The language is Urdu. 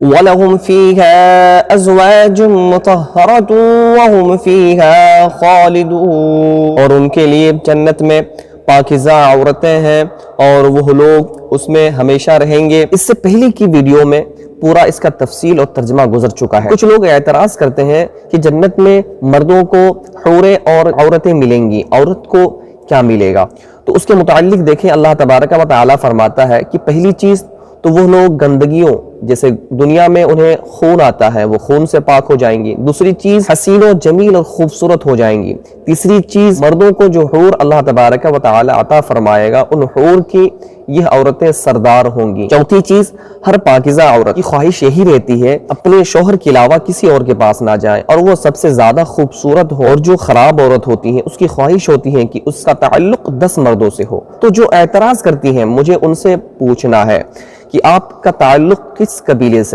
وَلَهُمْ فِيهَا أَزْوَاجٌ مُطَهَّرَةٌ وَهُمْ فِيهَا خَالِدُونَ، اور ان کے لیے جنت میں پاکیزہ عورتیں ہیں اور وہ لوگ اس میں ہمیشہ رہیں گے۔ اس سے پہلے کی ویڈیو میں پورا اس کا تفصیل اور ترجمہ گزر چکا ہے۔ کچھ لوگ اعتراض کرتے ہیں کہ جنت میں مردوں کو حوریں اور عورتیں ملیں گی، عورت کو کیا ملے گا؟ تو اس کے متعلق دیکھیں، اللہ تبارک و تعالی فرماتا ہے کہ پہلی چیز تو وہ لوگ گندگیوں، جیسے دنیا میں انہیں خون آتا ہے، وہ خون سے پاک ہو جائیں گی۔ دوسری چیز حسین و جمیل اور خوبصورت ہو جائیں گی۔ تیسری چیز مردوں کو جو حور اللہ تبارک و تعالی عطا فرمائے گا، ان حور کی یہ عورتیں سردار ہوں گی۔ چوتھی چیز، ہر پاکیزہ عورت کی خواہش یہی رہتی ہے اپنے شوہر کے علاوہ کسی اور کے پاس نہ جائے، اور وہ سب سے زیادہ خوبصورت ہو، اور جو خراب عورت ہوتی ہے اس کی خواہش ہوتی ہے کہ اس کا تعلق 10 مردوں سے ہو۔ تو جو اعتراض کرتی ہیں، مجھے ان سے پوچھنا ہے کہ آپ کا تعلق کس قبیلے سے